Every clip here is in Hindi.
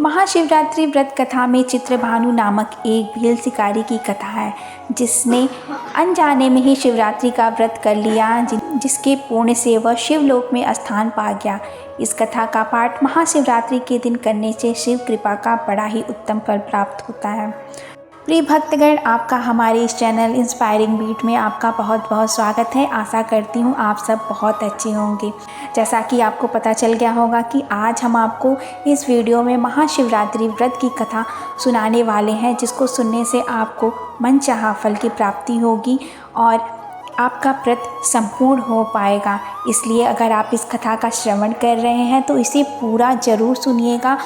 महाशिवरात्रि व्रत कथा में चित्रभानु नामक एक भील शिकारी की कथा है जिसने अनजाने में ही शिवरात्रि का व्रत कर लिया, जिसके पुण्य से वह शिवलोक में स्थान पा गया। इस कथा का पाठ महाशिवरात्रि के दिन करने से शिव कृपा का बड़ा ही उत्तम फल प्राप्त होता है। प्रिय भक्तगण, आपका हमारे इस चैनल इंस्पायरिंग बीट में आपका बहुत बहुत स्वागत है। आशा करती हूँ आप सब बहुत अच्छे होंगे। जैसा कि आपको पता चल गया होगा कि आज हम आपको इस वीडियो में महाशिवरात्रि व्रत की कथा सुनाने वाले हैं, जिसको सुनने से आपको मनचाहा फल की प्राप्ति होगी और आपका व्रत संपूर्ण हो पाएगा। इसलिए अगर आप इस कथा का श्रवण कर रहे हैं तो इसे पूरा ज़रूर सुनिएगा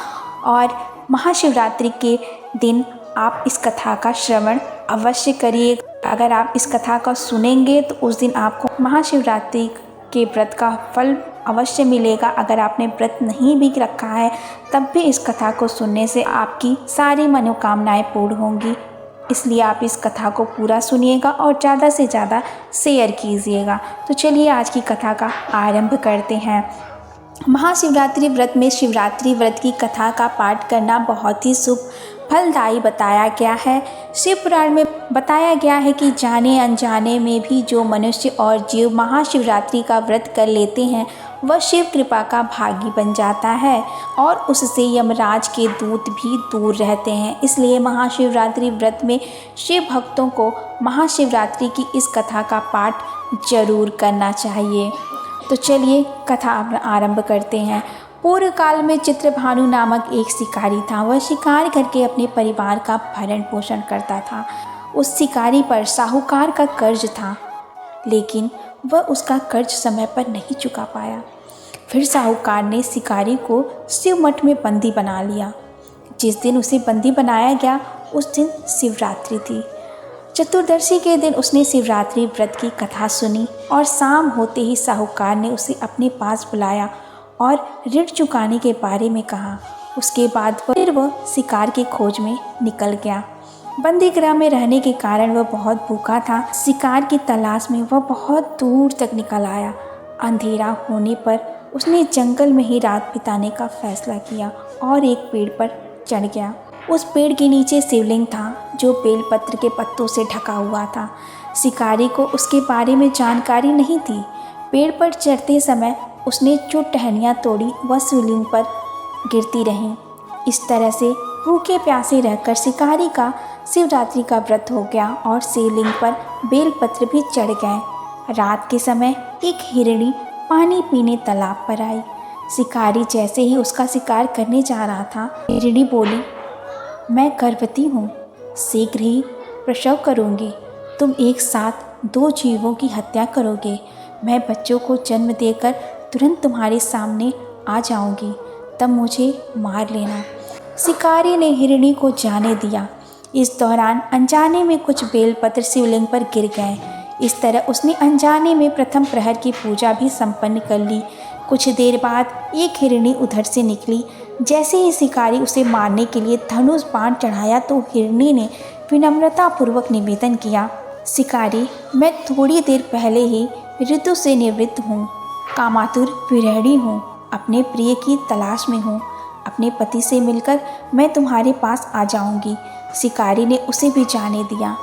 और महाशिवरात्रि के दिन आप इस कथा का श्रवण अवश्य करिए। अगर आप इस कथा को सुनेंगे तो उस दिन आपको महाशिवरात्रि के व्रत का फल अवश्य मिलेगा। अगर आपने व्रत नहीं भी रखा है तब भी इस कथा को सुनने से आपकी सारी मनोकामनाएं पूर्ण होंगी। इसलिए आप इस कथा को पूरा सुनिएगा और ज़्यादा से ज़्यादा शेयर कीजिएगा। तो चलिए आज की कथा का आरंभ करते हैं। महाशिवरात्रि व्रत में शिवरात्रि व्रत की कथा का पाठ करना बहुत ही शुभ फलदायी बताया गया है। शिव पुराण में बताया गया है कि जाने अनजाने में भी जो मनुष्य और जीव महाशिवरात्रि का व्रत कर लेते हैं वह शिव कृपा का भागी बन जाता है और उससे यमराज के दूत भी दूर रहते हैं। इसलिए महाशिवरात्रि व्रत में शिव भक्तों को महाशिवरात्रि की इस कथा का पाठ जरूर करना चाहिए। तो चलिए कथा आरंभ करते हैं। पूर्व काल में चित्रभानु नामक एक शिकारी था। वह शिकार करके अपने परिवार का भरण पोषण करता था। उस शिकारी पर साहूकार का कर्ज था, लेकिन वह उसका कर्ज समय पर नहीं चुका पाया। फिर साहूकार ने शिकारी को शिव मठ में बंदी बना लिया। जिस दिन उसे बंदी बनाया गया उस दिन शिवरात्रि थी। चतुर्दशी के दिन उसने शिवरात्रि व्रत की कथा सुनी और शाम होते ही साहूकार ने उसे अपने पास बुलाया और ऋण चुकाने के बारे में कहा। उसके बाद फिर वह शिकार की खोज में निकल गया। बंदी गृह में रहने के कारण वह बहुत भूखा था। शिकार की तलाश में वह बहुत दूर तक निकल आया। अंधेरा होने पर उसने जंगल में ही रात बिताने का फैसला किया और एक पेड़ पर चढ़ गया। उस पेड़ के नीचे शिवलिंग था जो बेलपत्र के पत्तों से ढका हुआ था। शिकारी को उसके बारे में जानकारी नहीं थी। पेड़ पर चढ़ते समय उसने जो टहनियाँ तोड़ी वह शिवलिंग पर गिरती रहीं। इस तरह से भूखे प्यासे रहकर शिकारी का शिवरात्रि का व्रत हो गया और शिवलिंग पर बेलपत्र भी चढ़ गए। रात के समय एक हिरणी पानी पीने तालाब पर आई। शिकारी जैसे ही उसका शिकार करने जा रहा था, हिरणी बोली, मैं गर्भवती हूँ, शीघ्र ही प्रसव करूँगी। तुम एक साथ दो जीवों की हत्या करोगे। मैं बच्चों को जन्म देकर तुरंत तुम्हारे सामने आ जाऊंगी, तब मुझे मार लेना। शिकारी ने हिरणी को जाने दिया। इस दौरान अनजाने में कुछ बेलपत्र शिवलिंग पर गिर गए। इस तरह उसने अनजाने में प्रथम प्रहर की पूजा भी संपन्न कर ली। कुछ देर बाद एक हिरणी उधर से निकली। जैसे ही शिकारी उसे मारने के लिए धनुष बाण चढ़ाया तो हिरणी ने विनम्रतापूर्वक निवेदन किया, शिकारी, मैं थोड़ी देर पहले ही ऋतु से निवृत्त हूँ, कामातुर विरहिणी हूँ, अपने प्रिय की तलाश में हूँ। अपने पति से मिलकर मैं तुम्हारे पास आ जाऊँगी। शिकारी ने उसे भी जाने दिया।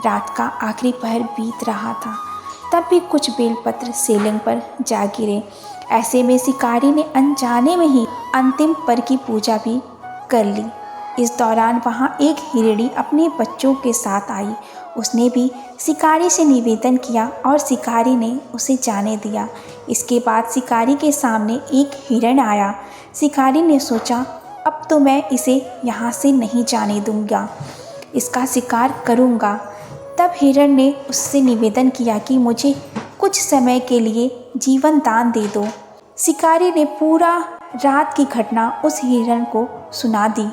रात का आखिरी पहर बीत रहा था, तब भी कुछ बेलपत्र शिवलिंग पर जा गिरे। ऐसे में शिकारी ने अनजाने में ही अंतिम पर की पूजा भी कर ली। इस दौरान वहाँ एक हिरणी अपने बच्चों के साथ आई। उसने भी शिकारी से निवेदन किया और शिकारी ने उसे जाने दिया। इसके बाद शिकारी के सामने एक हिरण आया। शिकारी ने सोचा, अब तो मैं इसे यहाँ से नहीं जाने दूंगा, इसका शिकार करूँगा। तब हिरण ने उससे निवेदन किया कि मुझे कुछ समय के लिए जीवन दान दे दो। शिकारी ने पूरा रात की घटना उस हिरण को सुना दी।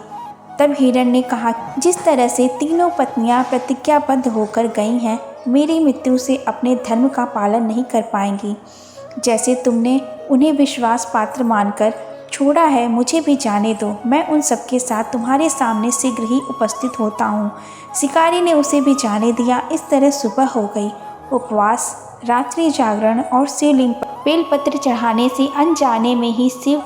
तब हिरण ने कहा, जिस तरह से तीनों पत्नियां प्रतिज्ञाबद्ध होकर गई हैं, मेरी मृत्यु से अपने धर्म का पालन नहीं कर पाएंगी। जैसे तुमने उन्हें विश्वास पात्र मानकर छोड़ा है, मुझे भी जाने दो। मैं उन सबके साथ तुम्हारे सामने शीघ्र ही उपस्थित होता हूँ। शिकारी ने उसे भी जाने दिया। इस तरह सुबह हो गई। उपवास, रात्रि जागरण और शिवलिंग पर बेलपत्र चढ़ाने से अनजाने में ही शिव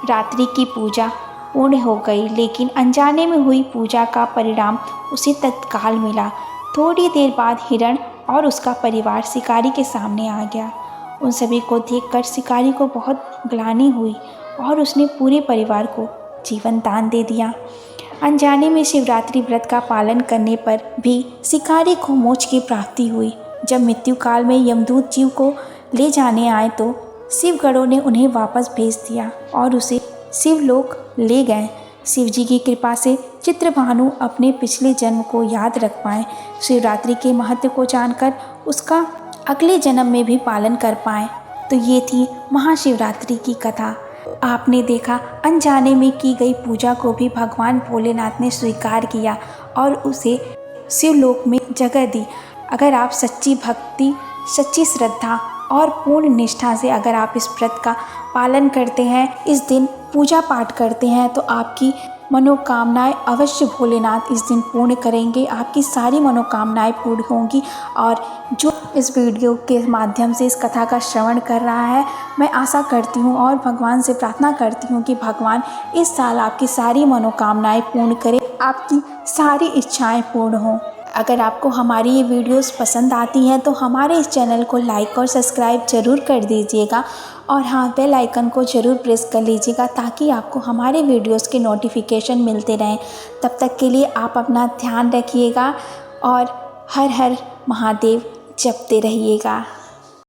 रात्रि की पूजा पूर्ण हो गई, लेकिन अनजाने में हुई पूजा का परिणाम उसे तत्काल मिला। थोड़ी देर बाद हिरण और उसका परिवार शिकारी के सामने आ गया। उन सभी को देखकर शिकारी को बहुत ग्लानि हुई और उसने पूरे परिवार को जीवन दान दे दिया। अनजाने में शिवरात्रि व्रत का पालन करने पर भी शिकारी को मोक्ष की प्राप्ति हुई। जब मृत्यु काल में यमदूत जीव को ले जाने आए तो शिवगणों ने उन्हें वापस भेज दिया और उसे शिवलोक ले गए। शिव जी की कृपा से चित्रभानु अपने पिछले जन्म को याद रख पाए, शिवरात्रि के महत्व को जानकर उसका अगले जन्म में भी पालन कर पाए। तो ये थी महाशिवरात्रि की कथा। आपने देखा, अनजाने में की गई पूजा को भी भगवान भोलेनाथ ने स्वीकार किया और उसे शिवलोक में जगह दी। अगर आप सच्ची भक्ति, सच्ची श्रद्धा और पूर्ण निष्ठा से अगर आप इस व्रत का पालन करते हैं, इस दिन पूजा पाठ करते हैं, तो आपकी मनोकामनाएं अवश्य भोलेनाथ इस दिन पूर्ण करेंगे। आपकी सारी मनोकामनाएं पूर्ण होंगी। और जो इस वीडियो के माध्यम से इस कथा का श्रवण कर रहा है, मैं आशा करती हूँ और भगवान से प्रार्थना करती हूँ कि भगवान इस साल आपकी सारी मनोकामनाएं पूर्ण करें, आपकी सारी इच्छाएं पूर्ण हों। अगर आपको हमारी ये वीडियोस पसंद आती हैं तो हमारे इस चैनल को लाइक और सब्सक्राइब ज़रूर कर दीजिएगा और हाँ, बेल आइकन को ज़रूर प्रेस कर लीजिएगा ताकि आपको हमारे वीडियोस के नोटिफिकेशन मिलते रहें। तब तक के लिए आप अपना ध्यान रखिएगा और हर हर महादेव जपते रहिएगा।